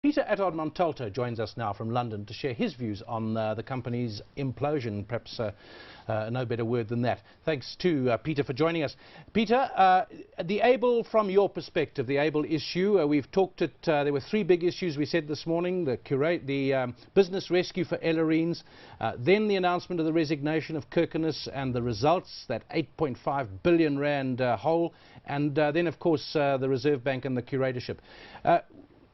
Peter Attard Montalto joins us now from London to share his views on the company's implosion. Perhaps no better word than that. Thanks to Peter for joining us. Peter, the ABIL, from your perspective, the ABIL issue, we've talked at, there were three big issues we said this morning: the business rescue for Ellerines, then the announcement of the resignation of Kirkenes and the results, that 8.5 billion rand hole, and then of course the Reserve Bank and the curatorship.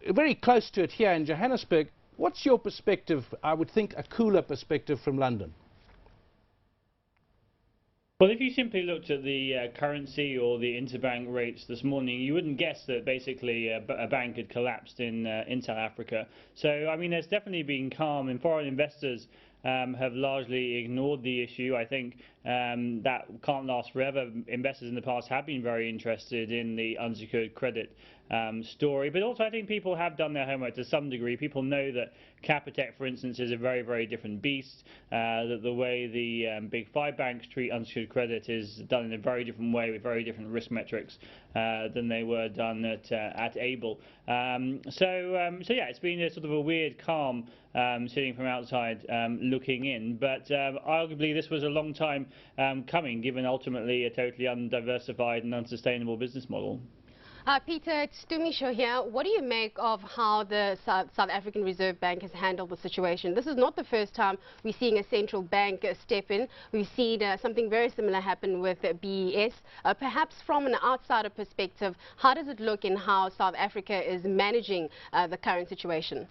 Very close to it here in Johannesburg. What's your perspective? I would think a cooler perspective from London. Well, if you simply looked at the currency or the interbank rates this morning, you wouldn't guess that basically a bank had collapsed in South Africa. So, I mean, there's definitely been calm, and foreign investors have largely ignored the issue. I think that can't last forever. Investors in the past have been very interested in the unsecured credit story, but also I think people have done their homework to some degree. People know that Capitec, for instance, is a very, very different beast, that the way the big five banks treat unsecured credit is done in a very different way with very different risk metrics than they were done at ABIL. So yeah, it's been a sort of a weird calm sitting from outside looking in, but arguably this was a long time coming, given ultimately a totally undiversified and unsustainable business model. Peter, it's Tumisho here. What do you make of how the South African Reserve Bank has handled the situation? This is not the first time we're seeing a central bank step in. We've seen something very similar happen with BES. Perhaps from an outsider perspective, how does it look in how South Africa is managing the current situation?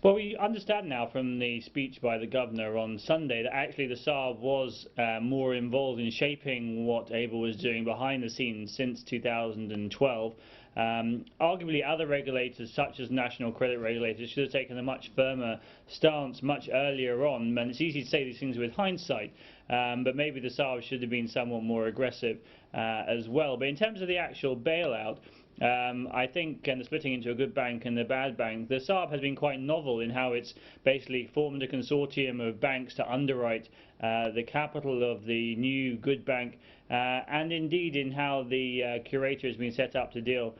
Well, we understand now from the speech by the governor on Sunday that actually the SARB was more involved in shaping what ABIL was doing behind the scenes since 2012. Arguably other regulators, such as national credit regulators, should have taken a much firmer stance much earlier on. And it's easy to say these things with hindsight, but maybe the SARB should have been somewhat more aggressive as well. But in terms of the actual bailout, I think, and the splitting into a good bank and a bad bank, the SARB has been quite novel in how it's basically formed a consortium of banks to underwrite the capital of the new good bank, and indeed in how the curator has been set up to deal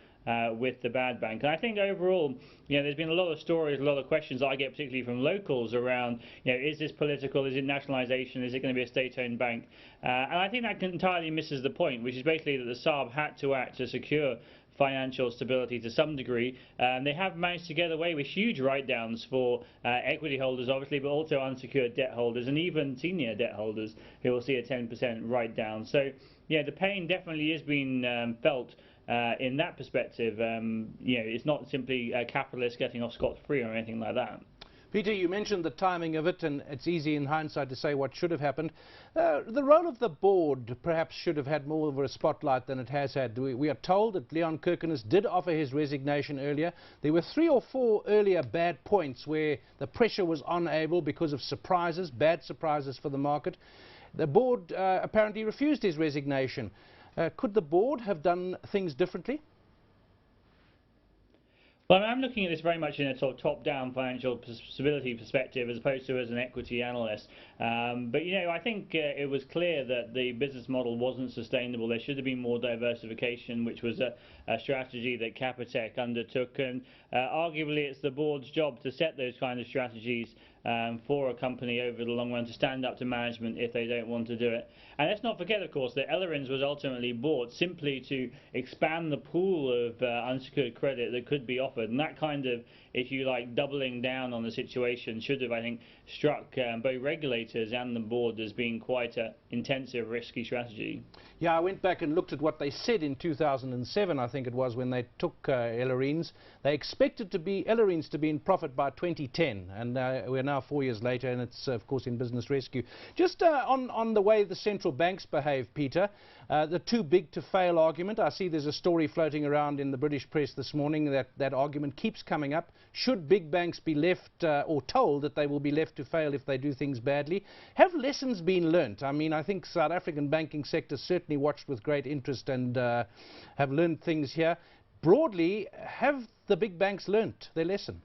with the bad bank. And I think overall, you know, there's been a lot of stories, a lot of questions I get, particularly from locals, around, you know, is this political, is it nationalisation, is it going to be a state-owned bank? And I think that entirely misses the point, which is basically that the SARB had to act to secure financial stability to some degree. They have managed to get away with huge write-downs for equity holders, obviously, but also unsecured debt holders and even senior debt holders who will see a 10% write-down. So, yeah, the pain definitely is being felt in that perspective. You know, it's not simply capitalists getting off scot-free or anything like that. Peter, you mentioned the timing of it, and it's easy in hindsight to say what should have happened. The role of the board perhaps should have had more of a spotlight than it has had. We are told that Leon Kirkenes did offer his resignation earlier. There were 3 or 4 earlier bad points where the pressure was on ABIL because of surprises, bad surprises for the market. The board apparently refused his resignation. Could the board have done things differently? Well, I'm looking at this very much in a sort of top-down financial stability perspective as opposed to as an equity analyst. But, you know, I think it was clear that the business model wasn't sustainable. There should have been more diversification, which was a strategy that Capitec undertook. And arguably it's the board's job to set those kind of strategies for a company over the long run, to stand up to management if they don't want to do it. And let's not forget, of course, that Ellerines was ultimately bought simply to expand the pool of unsecured credit that could be offered. And that kind of, if you like, doubling down on the situation should have, I think, struck both regulators and the board as being quite an intensive, risky strategy. Yeah, I went back and looked at what they said in 2007, I think it was, when they took Ellerines. They expected Ellerines to be in profit by 2010, and we're now 4 years later, and it's, of course, in business rescue. Just on the way the central banks behave, Peter, the too big to fail argument. I see there's a story floating around in the British press this morning that argument keeps coming up. Should big banks be left or told that they will be left to fail if they do things badly? Have lessons been learnt? I mean, I think South African banking sector certainly watched with great interest and have learned things here. Broadly, have the big banks learnt their lesson?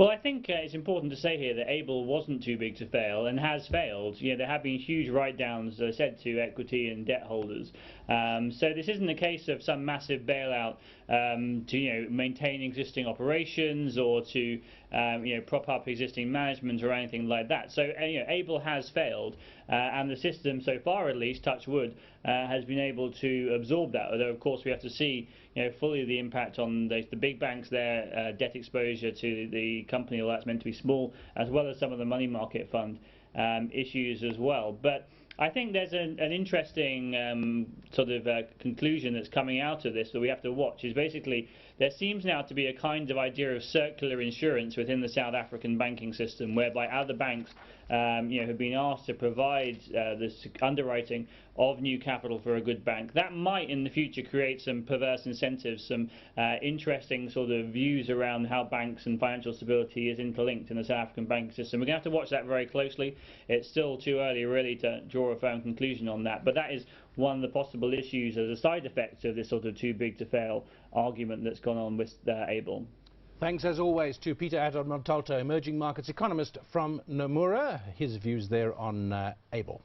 Well, I think it's important to say here that ABIL wasn't too big to fail and has failed. You know, there have been huge write-downs, as I said, to equity and debt holders. So this isn't a case of some massive bailout to maintain existing operations or to prop up existing management or anything like that. So ABIL has failed, and the system so far, at least, touch wood, has been able to absorb that. Although of course we have to see fully the impact on the big banks, their debt exposure to the company, all that's meant to be small, as well as some of the money market fund issues as well. But I think there's an interesting conclusion that's coming out of this that we have to watch. Is basically there seems now to be a kind of idea of circular insurance within the South African banking system, whereby other banks have been asked to provide this underwriting of new capital for a good bank. That might in the future create some perverse incentives, some interesting sort of views around how banks and financial stability is interlinked in the South African banking system. We're going to have to watch that very closely. It's still too early really to draw a firm conclusion on that, but that is one of the possible issues as a side effect of this sort of too big to fail argument that's gone on with ABIL. Thanks as always to Peter Attard Montalto, emerging markets economist from Nomura. His views there on ABIL.